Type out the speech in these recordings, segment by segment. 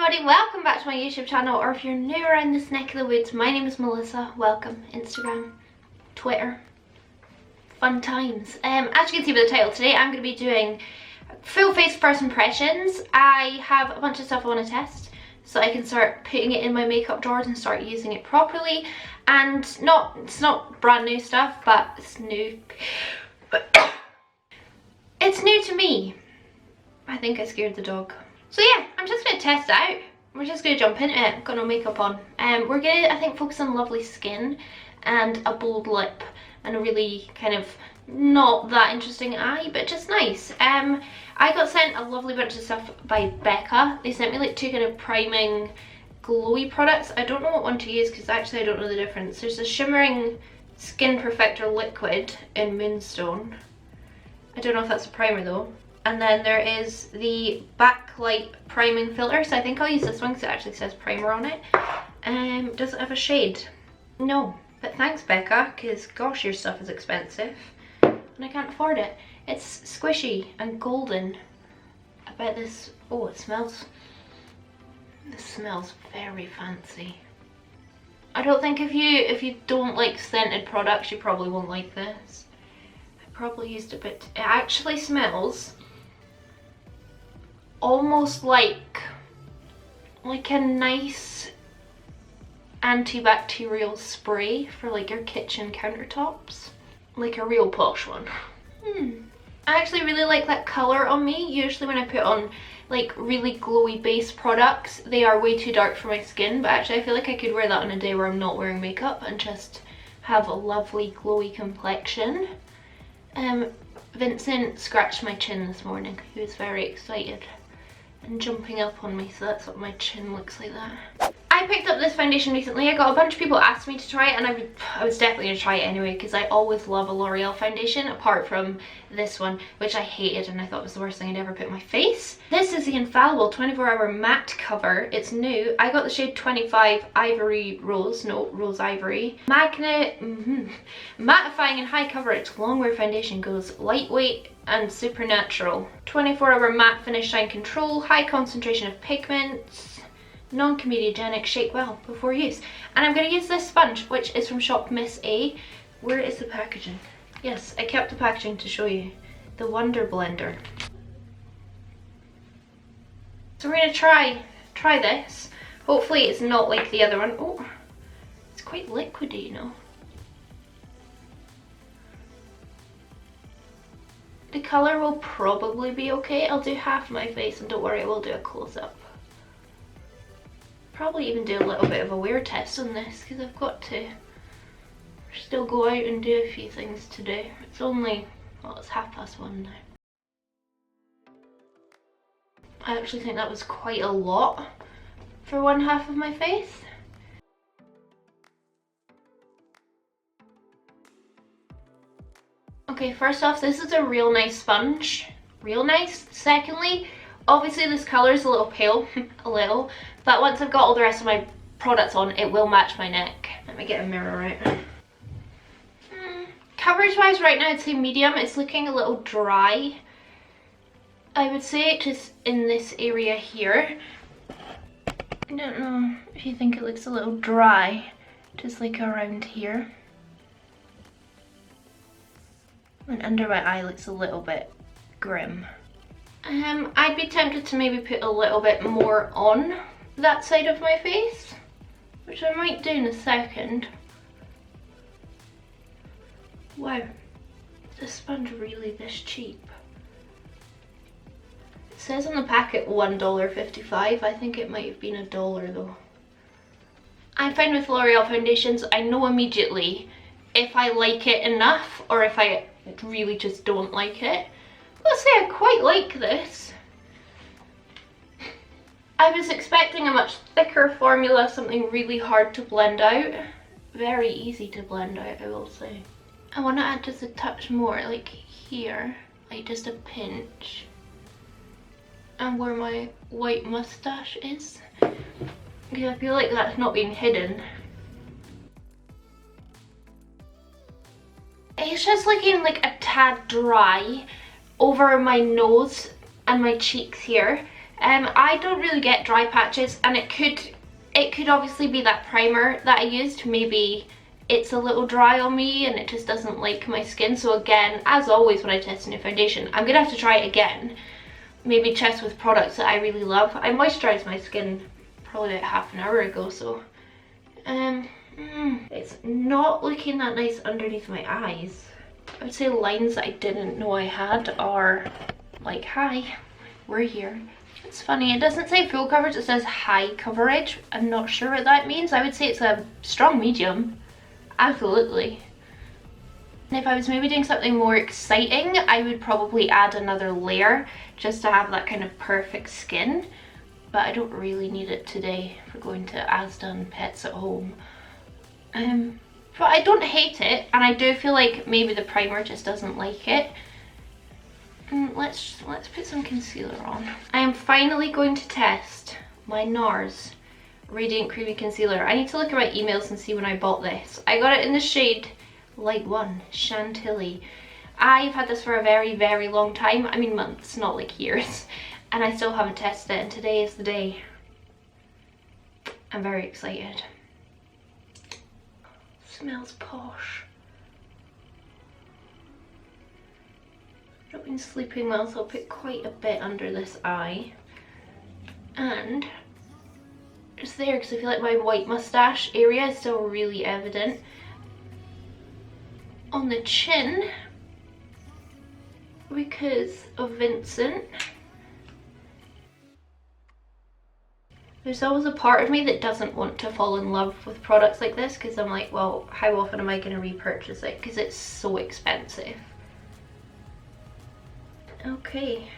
everybody, welcome back to my YouTube channel, or if you're new around this neck of the woods, my name is Melissa. Welcome. Instagram, Twitter, fun times. As you can see by the title, today I'm going to be doing full face first impressions. I have a bunch of stuff I want to test so I can start putting it in my makeup drawers and start using it properly. And it's not brand new stuff, but it's new. It's new to me. I think I scared the dog. So yeah, I'm just going to test it out. We're just going to jump into it. I've got no makeup on. We're going to, I think, focus on lovely skin and a bold lip and a really kind of not that interesting eye, but just nice. I got sent a lovely bunch of stuff by Becca. They sent me like two kind of priming glowy products. I don't know what one to use because actually I don't know the difference. There's a shimmering skin perfector liquid in Moonstone. I don't know if that's a primer though. And then there is the Backlight priming filter. So I think I'll use this one because it actually says primer on it. Does it have a shade? No. But thanks, Becca, because gosh, your stuff is expensive. And I can't afford it. It's squishy and golden. I bet this, oh, it smells, this smells very fancy. I don't think if you don't like scented products, you probably won't like this. I probably used a bit. It actually smells almost like a nice antibacterial spray for like your kitchen countertops, like a real posh one. I actually really like that colour on me. Usually when I put on like really glowy base products, they are way too dark for my skin, but actually I feel like I could wear that on a day where I'm not wearing makeup and just have a lovely glowy complexion. Vincent scratched my chin this morning. He was very excited and jumping up on me, so that's what my chin looks like that. I picked up this foundation recently. I got a bunch of people asked me to try it, and I was definitely going to try it anyway because I always love a L'Oreal foundation apart from this one, which I hated and I thought was the worst thing I'd ever put on my face. This is the Infallible 24-hour matte cover. It's new. I got the shade 25 Ivory Rose, no, Rose Ivory. Mattifying and high coverage long wear foundation, goes lightweight and super natural. 24-hour matte finish, shine control, high concentration of pigments, non-comedogenic, shake well before use. And I'm going to use this sponge, which is from ShopMissa. Where is the packaging? Yes, I kept the packaging to show you. The Wonder Blender. So we're going to try this. Hopefully it's not like the other one. Oh, it's quite liquidy, you know. The colour will probably be okay. I'll do half my face and don't worry, I will do a close-up. Probably even do a little bit of a wear test on this because I've got to still go out and do a few things today. It's only, well, it's 1:30 now. I actually think that was quite a lot for one half of my face. Okay, first off, this is a real nice sponge. Real nice. Secondly, obviously this colour is a little pale, a little, but once I've got all the rest of my products on, it will match my neck. Let me get a mirror out. Coverage wise right now I'd say medium. It's looking a little dry. I would say just in this area here. I don't know if you think it looks a little dry, just like around here. And under my eye looks a little bit grim. I'd be tempted to maybe put a little bit more on that side of my face, which I might do in a second. Wow, is this sponge really this cheap? It says on the packet $1.55. I think it might have been $1 though. I find with L'Oreal foundations, I know immediately if I like it enough or if I really just don't like it. Let's say I quite like this. I was expecting a much thicker formula, something really hard to blend out. Very easy to blend out, I will say. I want to add just a touch more, like here, like just a pinch. And where my white moustache is. Because I feel like that's not being hidden. It's just looking like a tad dry over my nose and my cheeks here. I don't really get dry patches, and it could obviously be that primer that I used. Maybe it's a little dry on me and it just doesn't like my skin. So again, as always when I test a new foundation, I'm gonna have to try it again. Maybe test with products that I really love. I moisturised my skin probably about half an hour ago, so it's not looking that nice underneath my eyes. I would say lines that I didn't know I had are like, hi, we're here. It's funny, it doesn't say full coverage, it says high coverage. I'm not sure what that means. I would say it's a strong medium, absolutely. And if I was maybe doing something more exciting, I would probably add another layer just to have that kind of perfect skin. But I don't really need it today for going to Asda and Pets at Home. But I don't hate it, and I do feel like maybe the primer just doesn't like it. Let's put some concealer on. I am finally going to test my Nars Radiant Creamy Concealer. I need to look at my emails and see when I bought this. I got it in the shade Light 1, Chantilly. I've had this for a very, very long time. I mean months, not like years. And I still haven't tested it, and today is the day. I'm very excited. Smells posh. I've been sleeping well, so I'll put quite a bit under this eye. And it's there because I feel like my white moustache area is still really evident. On the chin, because of Vincent. There's always a part of me that doesn't want to fall in love with products like this, because I'm like, well, how often am I going to repurchase it? Because it's so expensive. Okay,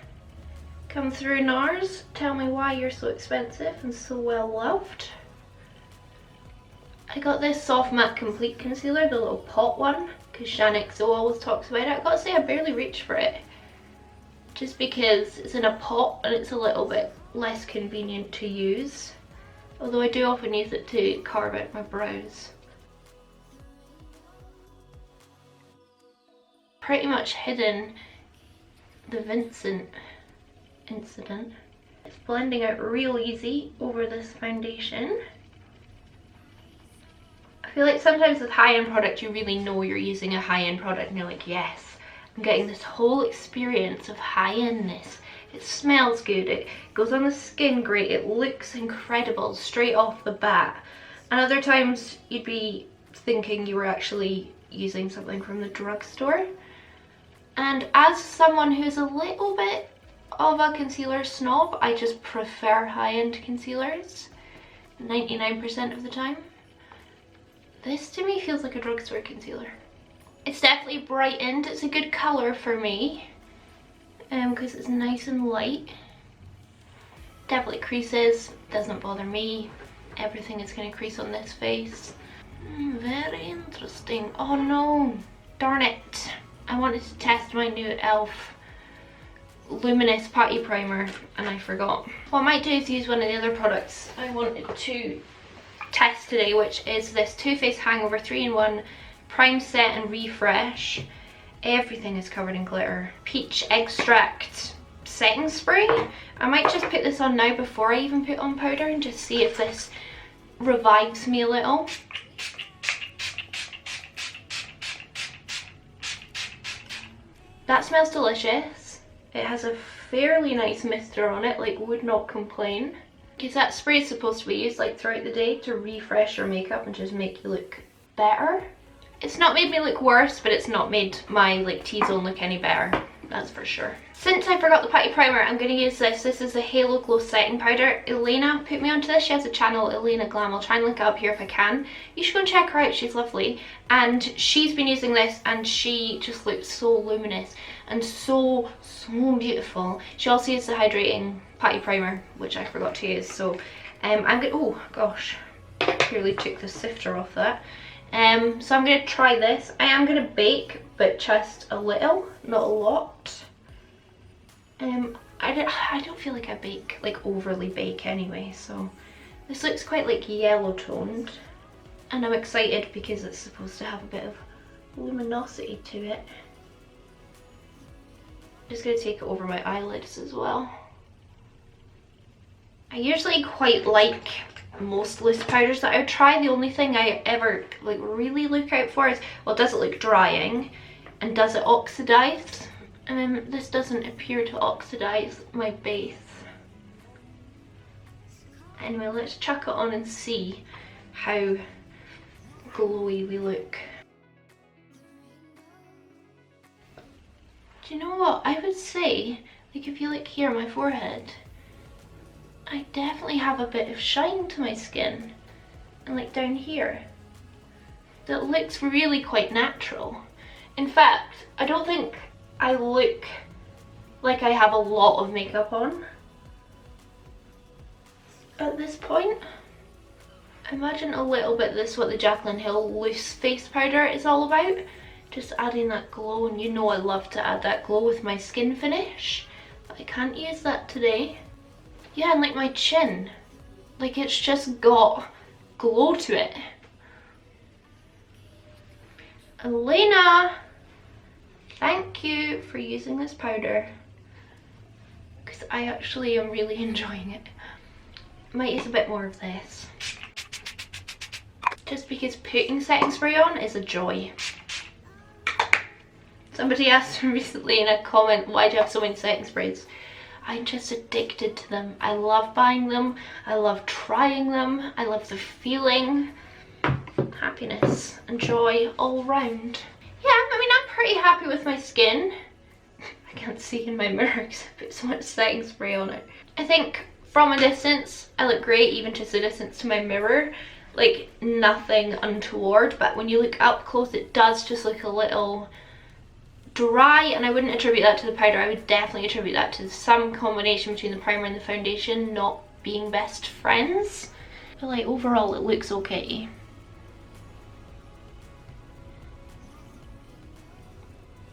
come through Nars, tell me why you're so expensive and so well loved. I got this Soft Matte Complete Concealer, the little pot one, because Shanixo always talks about it. I've got to say I barely reach for it, just because it's in a pot and it's a little bit less convenient to use. Although I do often use it to carve out my brows. Pretty much hidden the Vincent incident. It's blending out real easy over this foundation. I feel like sometimes with high-end product you really know you're using a high-end product and you're like, yes, I'm getting this whole experience of high-endness. It smells good, it goes on the skin great, it looks incredible straight off the bat. And other times you'd be thinking you were actually using something from the drugstore. And as someone who's a little bit of a concealer snob, I just prefer high-end concealers 99% of the time. This to me feels like a drugstore concealer. It's definitely brightened, it's a good colour for me, because it's nice and light. Definitely creases, doesn't bother me. Everything is going to crease on this face. Very interesting. Oh no, darn it. I wanted to test my new e.l.f. Luminous Putty Primer and I forgot. What I might do is use one of the other products I wanted to test today, which is this Too Faced Hangover 3-in-1 Prime Set and Refresh. Everything is covered in glitter. Peach Extract Setting Spray. I might just put this on now before I even put on powder and just see if this revives me a little. That smells delicious. It has a fairly nice mister on it, like would not complain. Because that spray is supposed to be used like throughout the day to refresh your makeup and just make you look better. It's not made me look worse, but it's not made my like T-zone look any better, that's for sure. Since I forgot the putty primer, I'm going to use this. This is the Halo Glow Setting Powder. Elena put me onto this. She has a channel, Elena Glam. I'll try and link it up here if I can. You should go and check her out, she's lovely. And she's been using this and she just looks so luminous and so beautiful. She also uses the hydrating putty primer, which I forgot to use. So I'm going to, oh gosh, clearly took the sifter off that. So I'm going to try this. I am going to bake, but just a little, not a lot. I don't feel like I bake, like overly bake anyway, so this looks quite like yellow toned. And I'm excited because it's supposed to have a bit of luminosity to it. Just going to take it over my eyelids as well. I usually quite like most loose powders that I would try. The only thing I ever like really look out for is, well, does it look drying and does it oxidize? And this doesn't appear to oxidize my base. Anyway, let's chuck it on and see how glowy we look. Do you know what? I would say, like, if you look here on my forehead, I definitely have a bit of shine to my skin. And like down here, that looks really quite natural. In fact, I don't think I look like I have a lot of makeup on at this point. Imagine a little bit this, what the Jaclyn Hill loose face powder is all about. Just adding that glow, and you know I love to add that glow with my skin finish. But I can't use that today. Yeah, and like my chin, like it's just got glow to it. Elena, thank you for using this powder, because I actually am really enjoying it. Might use a bit more of this, just because putting setting spray on is a joy. Somebody asked me recently in a comment, why do you have so many setting sprays? I'm just addicted to them. I love buying them, I love trying them, I love the feeling. Happiness and joy all round. Yeah, I mean, I'm pretty happy with my skin. I can't see in my mirror because I put so much setting spray on it. I think from a distance I look great, even just a distance to my mirror. Like nothing untoward, but when you look up close it does just look a little dry, and I wouldn't attribute that to the powder. I would definitely attribute that to some combination between the primer and the foundation not being best friends. But like overall it looks okay.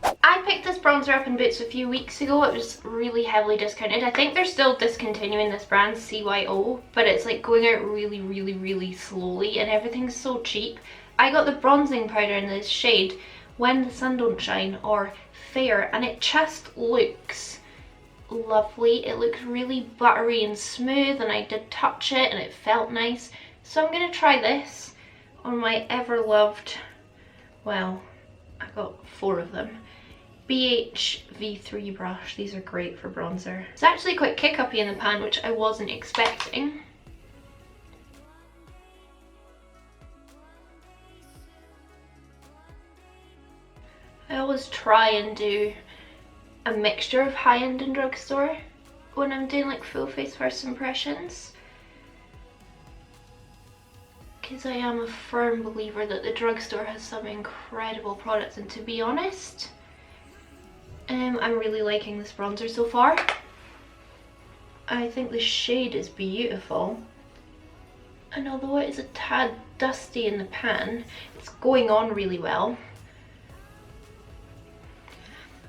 I picked this bronzer up in Boots a few weeks ago. It was really heavily discounted. I think they're still discontinuing this brand, Cyo, but it's like going out really slowly, and everything's so cheap. I got the bronzing powder in this shade When the Sun Don't Shine, or Fair, and it just looks lovely. It looks really buttery and smooth, and I did touch it and it felt nice. So I'm going to try this on my ever loved, well, I got 4 of them, BH V3 brush. These are great for bronzer. It's actually quite kick-uppy in the pan, which I wasn't expecting. I always try and do a mixture of high-end and drugstore when I'm doing like full face first impressions, because I am a firm believer that the drugstore has some incredible products, and to be honest, I'm really liking this bronzer so far. I think the shade is beautiful, and although it is a tad dusty in the pan, it's going on really well.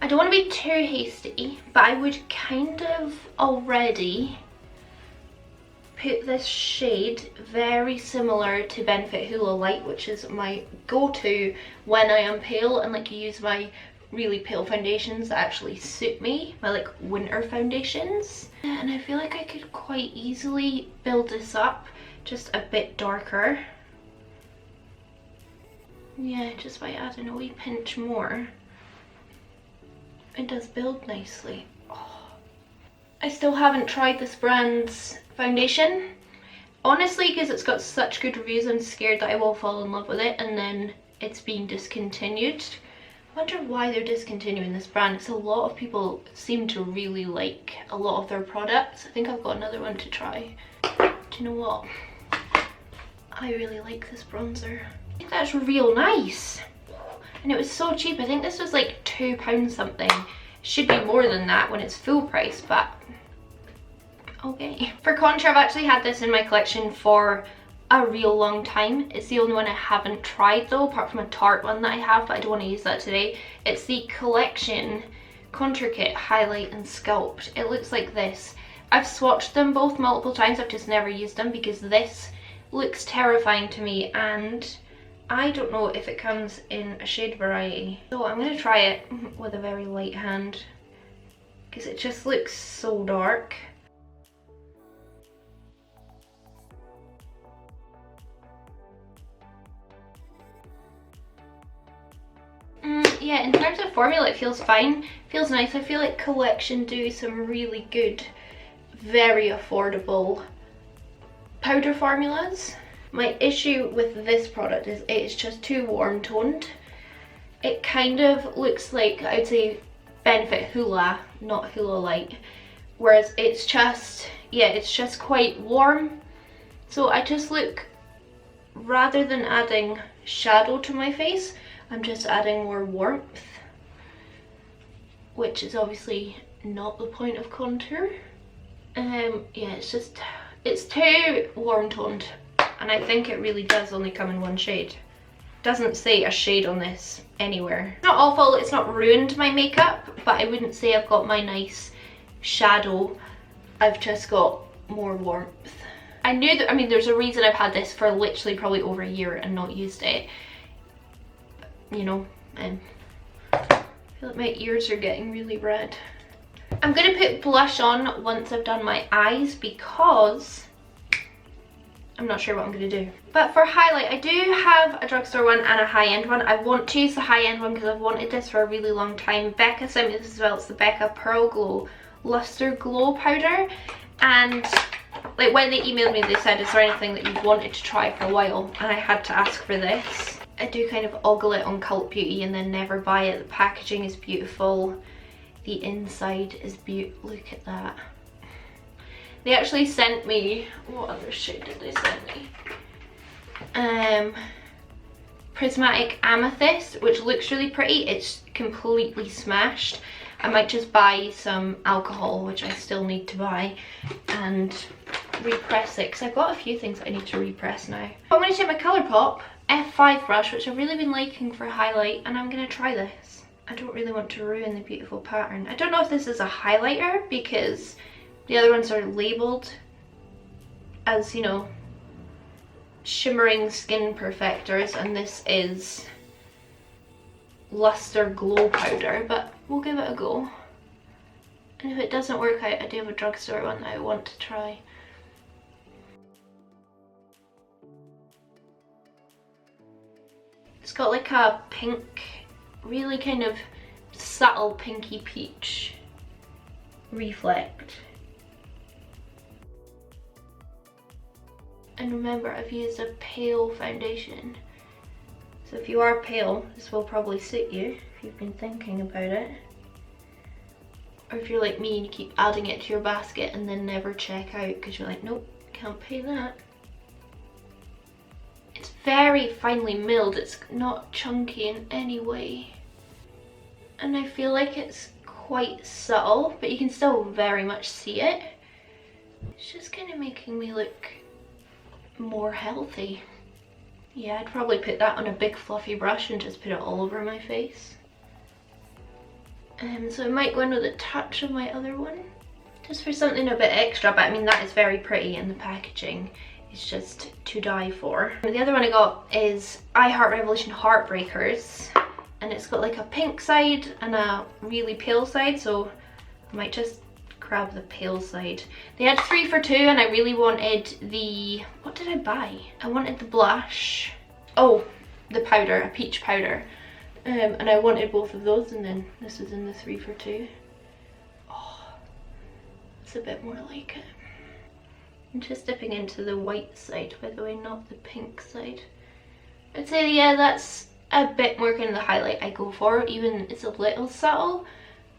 I don't want to be too hasty, but I would kind of already put this shade very similar to Benefit Hoola Light, which is my go-to when I am pale and like use my really pale foundations that actually suit me, my like winter foundations. And I feel like I could quite easily build this up just a bit darker. Yeah, just by adding a wee pinch more. It does build nicely. Oh. I still haven't tried this brand's foundation. Honestly, because it's got such good reviews, I'm scared that I will fall in love with it and then it's being discontinued. I wonder why they're discontinuing this brand. It's a lot of people seem to really like a lot of their products. I think I've got another one to try. Do you know what? I really like this bronzer. I think that's real nice. And it was so cheap. I think this was like £2 something. It should be more than that when it's full price, but okay. For contour, I've actually had this in my collection for a real long time. It's the only one I haven't tried though, apart from a Tarte one that I have, but I don't want to use that today. It's the Collection Contour Kit Highlight and Sculpt. It looks like this. I've swatched them both multiple times, I've just never used them because this looks terrifying to me, and I don't know if it comes in a shade variety. So I'm going to try it with a very light hand because it just looks so dark. yeah, in terms of formula, it feels fine. Feels nice. I feel like Collection do some really good, very affordable powder formulas. My issue with this product is it's just too warm toned. It kind of looks like, I would say, Benefit Hoola, not Hoola Light. Whereas it's just, yeah, it's just quite warm. So I just look, rather than adding shadow to my face, I'm just adding more warmth, which is obviously not the point of contour. Yeah, it's too warm toned, and I think it really does only come in one shade. Doesn't say a shade on this anywhere. It's not awful, it's not ruined my makeup, but I wouldn't say I've got my nice shadow. I've just got more warmth. I knew that, I mean, there's a reason I've had this for literally probably over a year and not used it. You know, I feel like my ears are getting really red. I'm going to put blush on once I've done my eyes because I'm not sure what I'm going to do. But for highlight, I do have a drugstore one and a high-end one. I want to use the high-end one because I've wanted this for a really long time. Becca sent me this as well. It's the Becca Pearl Glow Luster Glow Powder. And like when they emailed me, they said, is there anything that you've wanted to try for a while? And I had to ask for this. I do kind of ogle it on Cult Beauty and then never buy it. The packaging is beautiful. The inside is beautiful. Look at that. They actually sent me, what other shade did they send me? Prismatic Amethyst, which looks really pretty. It's completely smashed. I might just buy some alcohol, which I still need to buy, and repress it, because I've got a few things I need to repress now. I'm going to take my Colourpop F5 brush, which I've really been liking for highlight, and I'm going to try this. I don't really want to ruin the beautiful pattern. I don't know if this is a highlighter, because the other ones are labelled as, you know, shimmering skin perfectors, and this is luster glow powder, but we'll give it a go. And if it doesn't work out, I do have a drugstore one that I want to try. It's got like a pink, really kind of subtle pinky peach reflect. And remember, I've used a pale foundation. So if you are pale, this will probably suit you if you've been thinking about it. Or if you're like me and you keep adding it to your basket and then never check out because you're like, nope, can't pay that. It's very finely milled, it's not chunky in any way. And I feel like it's quite subtle, but you can still very much see it. It's just kind of making me look more healthy. Yeah, I'd probably put that on a big fluffy brush and just put it all over my face. So I might go in with a touch of my other one, just for something a bit extra, but I mean that is very pretty and the packaging is just to die for. The other one I got is I Heart Revolution Heartbreakers, and it's got like a pink side and a really pale side, so I might just grab the pale side. They had 3 for 2 and I really wanted the, what did I buy? I wanted the blush, oh, the powder, a peach powder, and I wanted both of those, and then this was in the 3 for 2. Oh, it's a bit more like it. I'm just dipping into the white side, by the way, not the pink side. I'd say, yeah, that's a bit more kind of the highlight I go for, even it's a little subtle.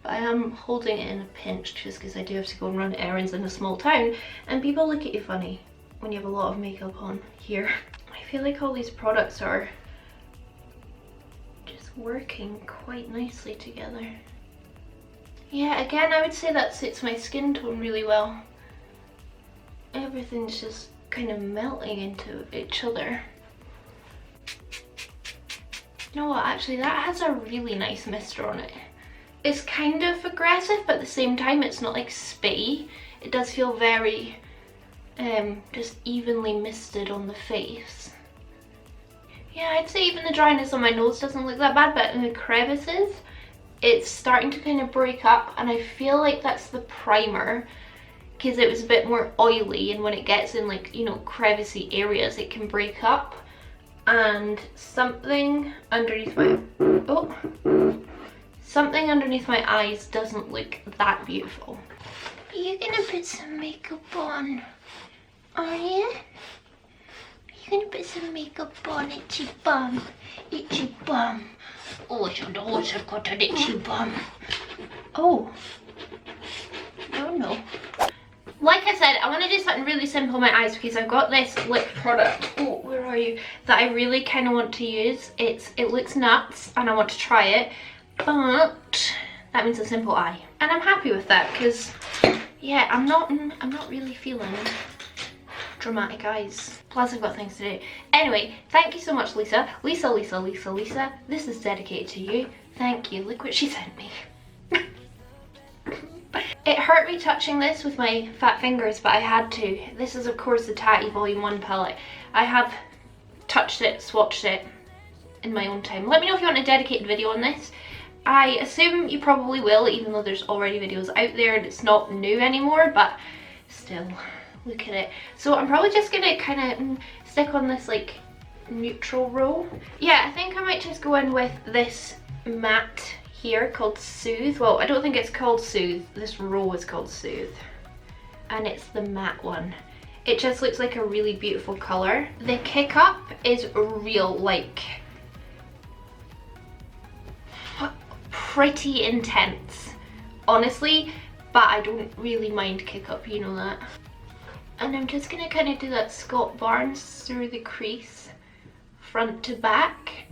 I am holding it in a pinch just because I do have to go and run errands in a small town and people look at you funny when you have a lot of makeup on here. I feel like all these products are just working quite nicely together. Yeah, again, I would say that suits my skin tone really well. Everything's just kind of melting into each other. You know what, actually that has a really nice mister on it. It's kind of aggressive, but at the same time it's not like spitty. It does feel very just evenly misted on the face. Yeah, I'd say even the dryness on my nose doesn't look that bad, but in the crevices it's starting to kind of break up, and I feel like that's the primer because it was a bit more oily, and when it gets in like, you know, crevicey areas it can break up. and something underneath my something underneath my eyes doesn't look that beautiful. Are you gonna put some makeup on? Are you? Are you gonna put some makeup on, itchy bum? Itchy bum. Oh, I've also got an itchy bum. Oh. Oh no. Like I said, I want to do something really simple on my eyes because I've got this lip product, oh, where are you, that I really kind of want to use. It looks nuts and I want to try it, but that means a simple eye. And I'm happy with that because, yeah, I'm not really feeling dramatic eyes. Plus I've got things to do. Anyway, thank you so much, Lisa. Lisa. This is dedicated to you. Thank you. Look what she sent me. It hurt me touching this with my fat fingers, but I had to. This is of course the Tatty Volume 1 palette. I have touched it, swatched it in my own time. Let me know if you want a dedicated video on this. I assume you probably will, even though there's already videos out there and it's not new anymore, but still, look at it. So I'm probably just gonna kind of stick on this like neutral row. Yeah, I think I might just go in with this matte here called Soothe. Well, I don't think it's called Soothe. This row is called Soothe. And it's the matte one. It just looks like a really beautiful colour. The kick up is real, like, pretty intense, honestly, but I don't really mind kick up, you know that. And I'm just gonna kind of do that Scott Barnes through the crease, front to back.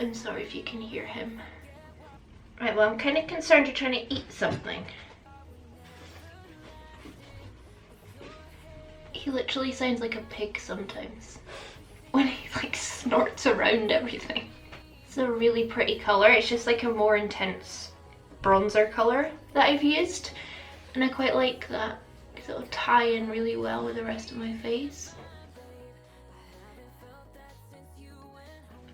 I'm sorry if you can hear him. Right, well, I'm kind of concerned you're trying to eat something. He literally sounds like a pig sometimes when he like snorts around everything. It's a really pretty colour. It's just like a more intense bronzer colour that I've used, and I quite like that because it'll tie in really well with the rest of my face.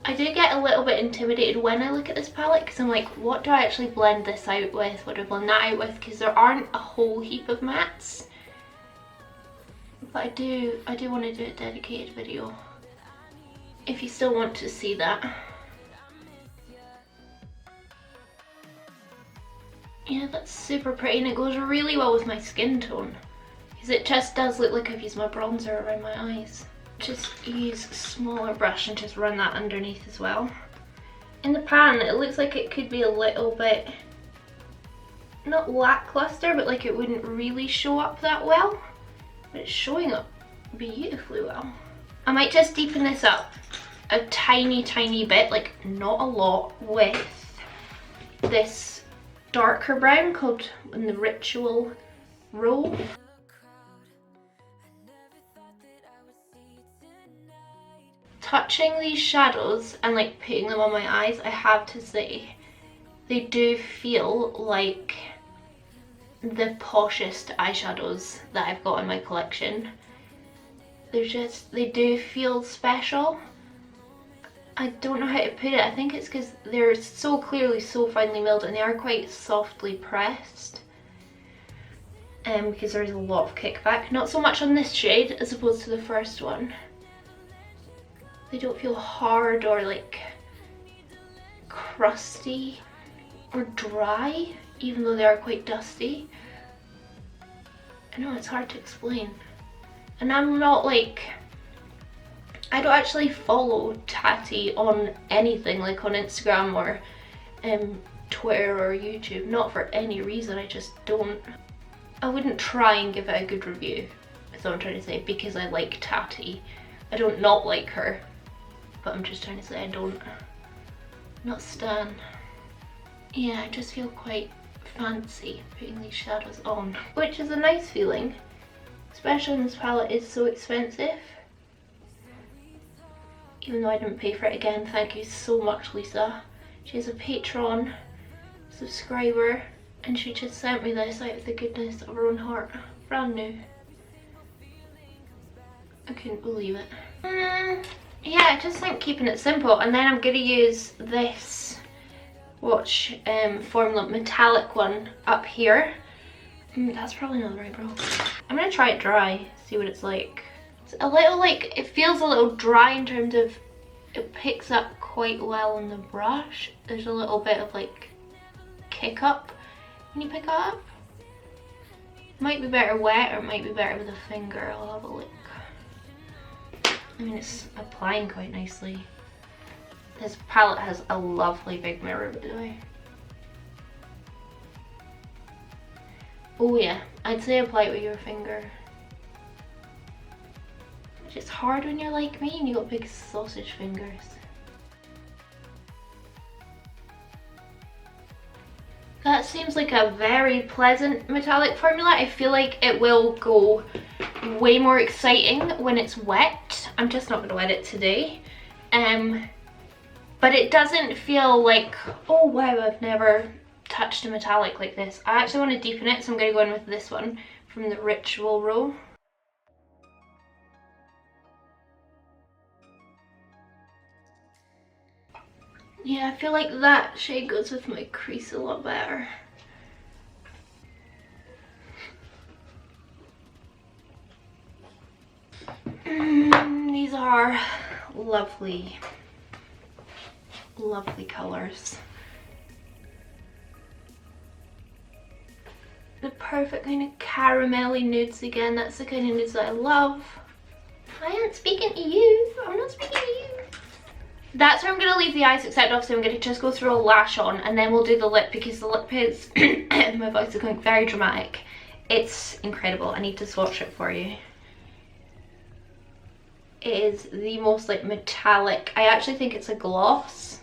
I do get a little bit intimidated when I look at this palette because I'm like, what do I actually blend this out with? What do I blend that out with? Because there aren't a whole heap of mattes. But I do want to do a dedicated video if you still want to see that. Yeah, that's super pretty and it goes really well with my skin tone because it just does look like I've used my bronzer around my eyes. Just use a smaller brush and just run that underneath as well. In the pan it looks like it could be a little bit, not lackluster, but like it wouldn't really show up that well, but it's showing up beautifully well. I might just deepen this up a tiny bit, like not a lot, with this darker brown called in the Ritual Roll. Touching these shadows and like putting them on my eyes, I have to say they do feel like the poshest eyeshadows that I've got in my collection. They do feel special. I don't know how to put it. I think it's because they're so clearly so finely milled and they are quite softly pressed. Because there's a lot of kickback. Not so much on this shade as opposed to the first one. They don't feel hard or like crusty or dry, even though they are quite dusty. I know it's hard to explain. And I'm not like, I don't actually follow Tatty on anything like on Instagram or Twitter or YouTube, not for any reason, I just don't. I wouldn't try and give it a good review, is what I'm trying to say, because I like Tatty. I don't not like her, but I'm just trying to say I don't, not stan. Yeah, I just feel quite fancy putting these shadows on, which is a nice feeling, especially when this palette is so expensive. Even though I didn't pay for it again, thank you so much, Lisa. She's a Patreon subscriber and she just sent me this out of the goodness of her own heart. Brand new. I couldn't believe it. Yeah, I just think keeping it simple, and then I'm going to use this Watch Formula metallic one up here. That's probably not the right brow. I'm going to try it dry, see what it's like. It's a little like, it feels a little dry in terms of it picks up quite well on the brush. There's a little bit of like kick up when you pick it up. Might be better wet or it might be better with a finger. I'll have a look. I mean, it's applying quite nicely. This palette has a lovely big mirror, by the way. Oh yeah, I'd say apply it with your finger. Which is hard when you're like me and you got big sausage fingers. That seems like a very pleasant metallic formula. I feel like it will go way more exciting when it's wet. I'm just not going to wet it today. But it doesn't feel like, oh wow, I've never touched a metallic like this. I actually want to deepen it, so I'm going to go in with this one from the Ritual row. Yeah, I feel like that shade goes with my crease a lot better. These are lovely, lovely colours. The perfect kind of caramelly nudes again. That's the kind of nudes that I love. I am speaking to you. I'm not speaking to you. That's where I'm going to leave the eyes, except obviously I'm going to just go through a lash on and then we'll do the lip, because the lip is, my voice is going very dramatic. It's incredible. I need to swatch it for you. It is the most like metallic, I actually think it's a gloss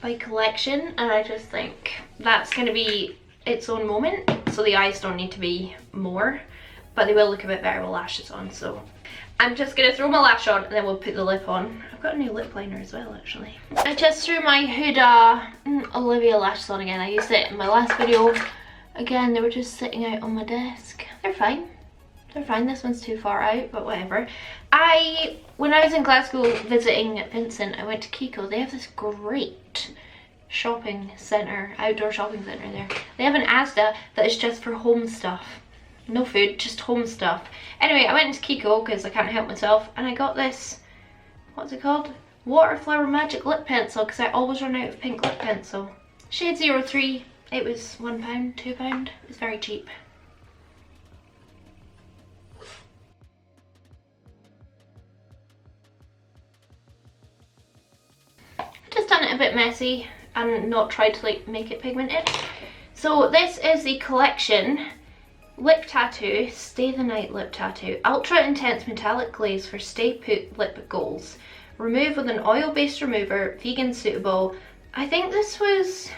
by Collection, and I just think that's going to be its own moment, so the eyes don't need to be more, but they will look a bit better with lashes on. So I'm just going to throw my lash on and then we'll put the lip on. I've got a new lip liner as well, actually. I just threw my Huda Olivia lashes on again. I used it in my last video. Again, they were just sitting out on my desk. They're fine. They're fine. This one's too far out, but whatever. When I was in Glasgow visiting Vincent, I went to Kiko. They have this great shopping centre, outdoor shopping centre there. They have an Asda that is just for home stuff. No food, just home stuff. Anyway, I went into Kiko because I can't help myself, and I got this, what's it called? Waterflower Magic Lip Pencil, because I always run out of pink lip pencil. Shade 03, it was £1, £2, it's very cheap. I've just done it a bit messy and not tried to like make it pigmented. So this is the Collection Lip Tattoo, Stay the Night Lip Tattoo. Ultra Intense Metallic Glaze for Stay Put Lip Goals. Remove with an oil-based remover, vegan suitable. I think this was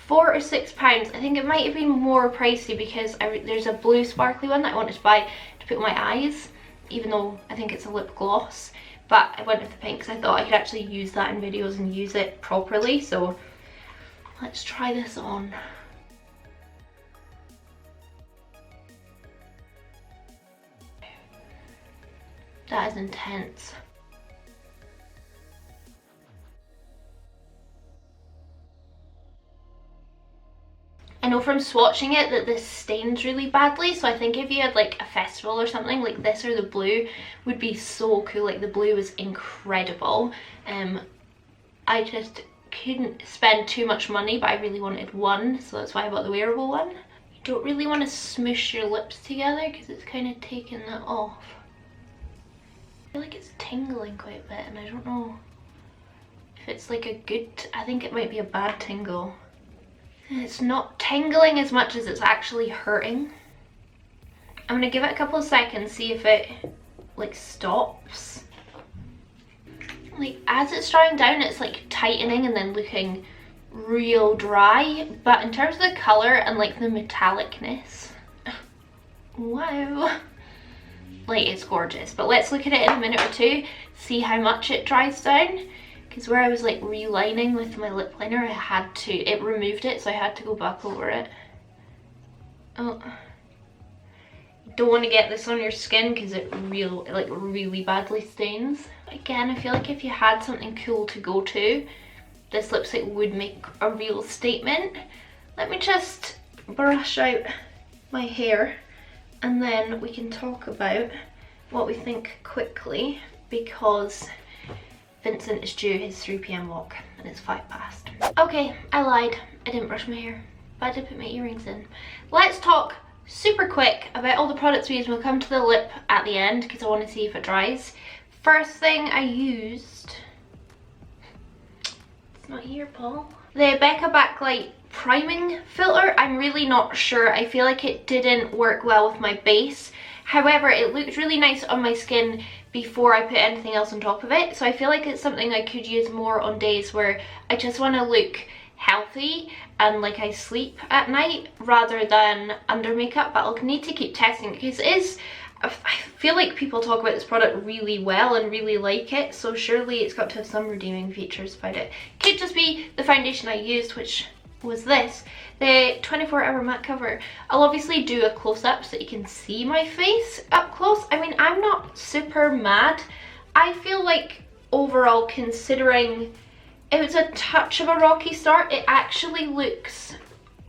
£4 or £6. I think it might have been more pricey because there's a blue sparkly one that I wanted to buy to put on my eyes, even though I think it's a lip gloss. But I went with the pink because I thought I could actually use that in videos and use it properly. So let's try this on. That is intense. I know from swatching it that this stains really badly, so I think if you had like a festival or something, like this or the blue would be so cool. Like the blue was incredible. I just couldn't spend too much money, but I really wanted one, so that's why I bought the wearable one. You don't really want to smoosh your lips together because it's kind of taking that off. I feel like it's tingling quite a bit, and I don't know if it's like a good, I think it might be a bad tingle. It's not tingling as much as it's actually hurting. I'm gonna give it a couple of seconds, see if it like stops. Like as it's drying down, it's like tightening and then looking real dry, but in terms of the colour and like the metallicness, wow, like it's gorgeous. But let's look at it in a minute or two, see how much it dries down, because where I was like relining with my lip liner, I had to, it removed it, so I had to go back over it. Oh, you don't want to get this on your skin because it really badly stains. Again, I feel like if you had something cool to go to, this lipstick would make a real statement. Let me just brush out my hair and then we can talk about what we think quickly, because Vincent is due his 3 p.m. walk and it's 5 past. Okay, I lied. I didn't brush my hair, but I did put my earrings in. Let's talk super quick about all the products we use. We'll come to the lip at the end because I want to see if it dries. First thing I used, it's not here, Paul. The Becca Backlight priming filter. I'm really not sure. I feel like it didn't work well with my base. However, it looked really nice on my skin before I put anything else on top of it. So I feel like it's something I could use more on days where I just want to look healthy and like I sleep at night rather than under makeup. But I'll need to keep testing because it is, I feel like people talk about this product really well and really like it, so surely it's got to have some redeeming features about it. Could just be the foundation I used, which was this, the 24-hour matte cover. I'll obviously do a close-up so you can see my face up close. I mean, I'm not super mad. I feel like overall, considering it was a touch of a rocky start, it actually looks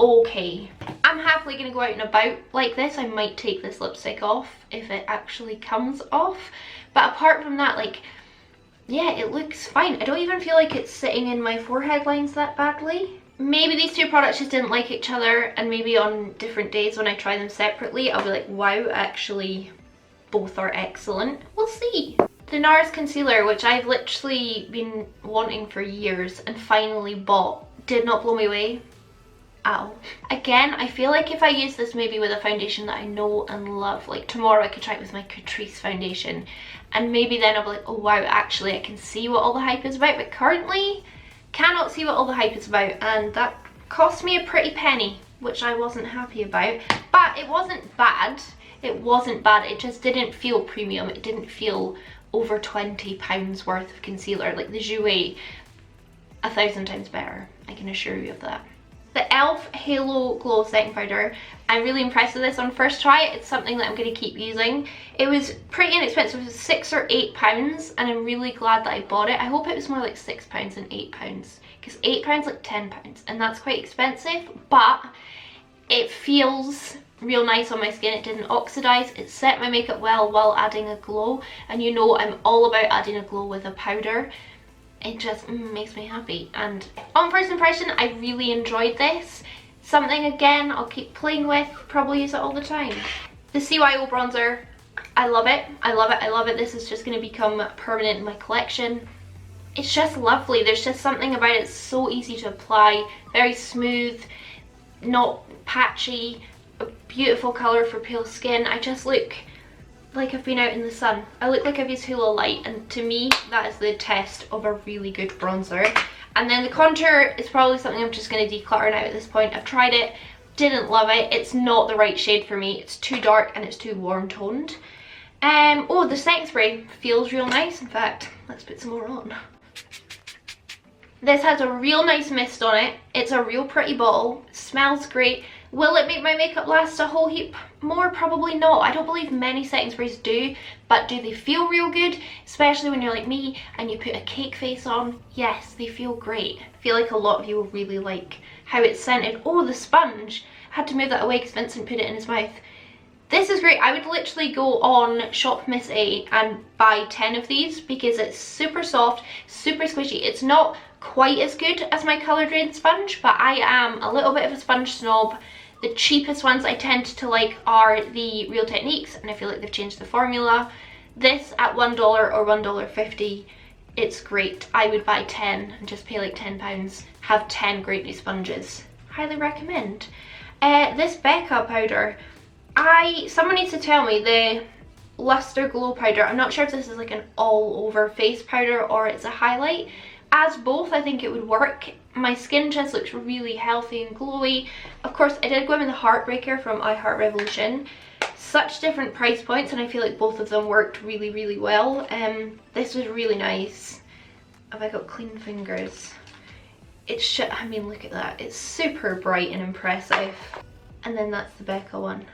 okay. I'm happily gonna go out and about like this. I might take this lipstick off if it actually comes off, but apart from that, like, yeah, it looks fine. I don't even feel like it's sitting in my forehead lines that badly. Maybe these two products just didn't like each other, and maybe on different days when I try them separately I'll be like, wow, actually both are excellent. We'll see. The Nars Concealer, which I've literally been wanting for years and finally bought, did not blow me away at all. Again, I feel like if I use this maybe with a foundation that I know and love, like tomorrow I could try it with my Catrice foundation, and maybe then I'll be like, oh wow, actually I can see what all the hype is about, but currently cannot see what all the hype is about, and that cost me a pretty penny, which I wasn't happy about. But it wasn't bad. It wasn't bad. It just didn't feel premium. It didn't feel over £20 worth of concealer. Like the Jouer, 1,000 times better. I can assure you of that. The e.l.f. Halo Glow Setting Powder. I'm really impressed with this on first try. It's something that I'm going to keep using. It was pretty inexpensive. It was £6 or £8, and I'm really glad that I bought it. I hope it was more like £6 than £8, because £8 like £10, and that's quite expensive, but it feels real nice on my skin. It didn't oxidize. It set my makeup well while adding a glow, and you know I'm all about adding a glow with a powder. It just makes me happy, and on first impression I really enjoyed this. Something again I'll keep playing with, probably use it all the time. The Cyo Bronzer, I love it, I love it, I love it. This is just going to become permanent in my collection. It's just lovely. There's just something about it. It's so easy to apply, very smooth, not patchy, a beautiful colour for pale skin. I just look like I've been out in the sun. I look like I've used Halo Light, and to me that is the test of a really good bronzer. And then the contour is probably something I'm just going to declutter now at this point. I've tried it, didn't love it. It's not the right shade for me. It's too dark and it's too warm toned. Oh, the setting spray feels real nice. In fact, let's put some more on. This has a real nice mist on it. It's a real pretty bottle. It smells great. Will it make my makeup last a whole heap more? Probably not. I don't believe many setting sprays do, but do they feel real good? Especially when you're like me and you put a cake face on. Yes, they feel great. I feel like a lot of you will really like how it's scented. Oh, the sponge. I had to move that away because Vincent put it in his mouth. This is great. I would literally go on ShopMissa and buy 10 of these because it's super soft, super squishy. It's not quite as good as my Colour Drain sponge, but I am a little bit of a sponge snob. The cheapest ones I tend to like are the Real Techniques, and I feel like they've changed the formula. This at $1 or $1.50, it's great. I would buy 10 and just pay like £10, have 10 great new sponges. Highly recommend. This Becca powder, someone needs to tell me the Luster Glow powder. I'm not sure if this is like an all over face powder or it's a highlight. As both, I think it would work. My skin just looks really healthy and glowy. Of course, I did go in with the Heartbreaker from I Heart Revolution. Such different price points, and I feel like both of them worked really, really well. This was really nice. Have I got clean fingers? It's I mean, look at that. It's super bright and impressive. And then that's the Becca one.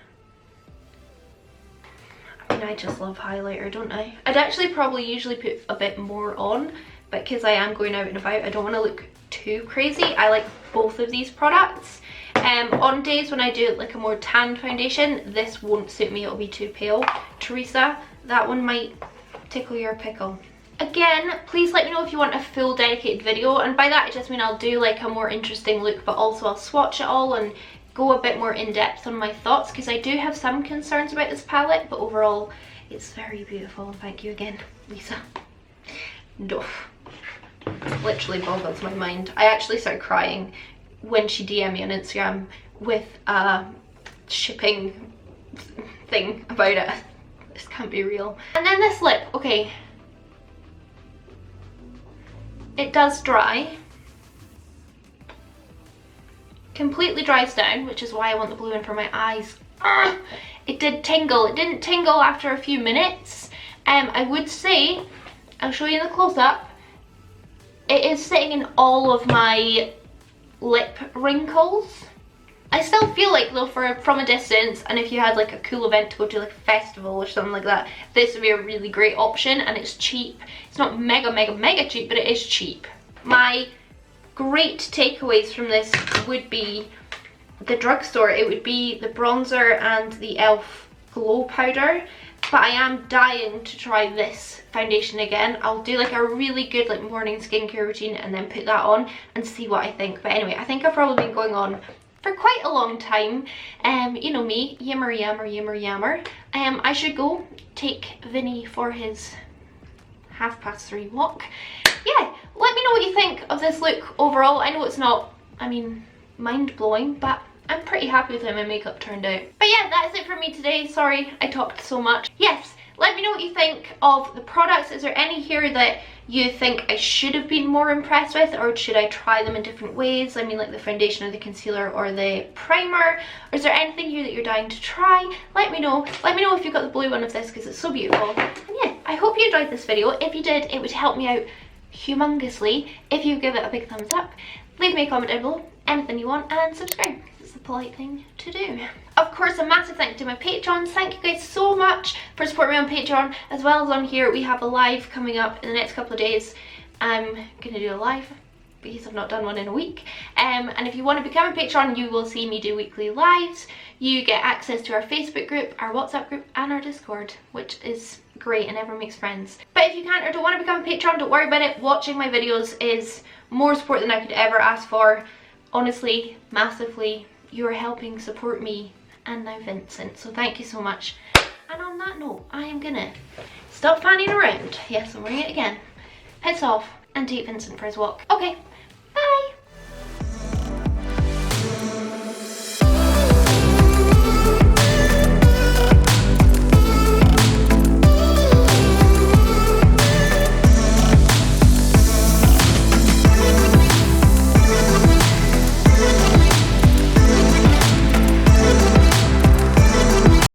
I mean, I just love highlighter, don't I? I'd actually probably usually put a bit more on, but because I am going out and about, I don't want to look too crazy. I like both of these products. On days when I do like a more tan foundation, this won't suit me. It'll be too pale. Teresa, that one might tickle your pickle. Again, please let me know if you want a full dedicated video, and by that I just mean I'll do like a more interesting look, but also I'll swatch it all and go a bit more in depth on my thoughts, because I do have some concerns about this palette, but overall it's very beautiful. Thank you again, Lisa. No, literally boggles my mind. I actually started crying when she DM'd me on Instagram with a shipping thing about it. This can't be real. And then this lip, okay. It does dry. Completely dries down, which is why I want the blue in for my eyes. It did tingle. It didn't tingle after a few minutes. I would say, I'll show you in the close-up, it is sitting in all of my lip wrinkles. I still feel like though, from a distance, and if you had like a cool event to go to, like a festival or something like that, this would be a really great option, and it's cheap. It's not mega cheap, but it is cheap. My great takeaways from this would be the drugstore. It would be the bronzer and the e.l.f. glow powder, but I am dying to try this foundation again. I'll do like a really good like morning skincare routine and then put that on and see what I think. But anyway, I think I've probably been going on for quite a long time. You know me, yammer. I should go take Vinny for his 3:30 walk. Yeah, let me know what you think of this look overall. I know it's not, I mean, mind-blowing, but I'm pretty happy with how my makeup turned out. But yeah, that's it for me today. Sorry I talked so much. Yes, let me know what you think of the products. Is there any here that you think I should have been more impressed with, or should I try them in different ways? I mean, like the foundation or the concealer or the primer. Or is there anything here that you're dying to try? Let me know. Let me know if you've got the blue one of this, because it's so beautiful. And yeah, I hope you enjoyed this video. If you did, it would help me out humongously if you give it a big thumbs up. Leave me a comment down below, anything you want, and subscribe. It's the polite thing to do. Of course, a massive thank you to my patrons. Thank you guys so much for supporting me on Patreon, as well as on here. We have a live coming up in the next couple of days. I'm gonna do a live because I've not done one in a week. And if you want to become a patron, you will see me do weekly lives. You get access to our Facebook group, our WhatsApp group, and our Discord, which is great and everyone makes friends. But if you can't or don't want to become a patron, don't worry about it. Watching my videos is more support than I could ever ask for. Honestly, massively. You are helping support me and now Vincent, so thank you so much. And on that note, I am gonna stop fanning around. Yes, I'm wearing it again. Piss off and take Vincent for his walk. Okay.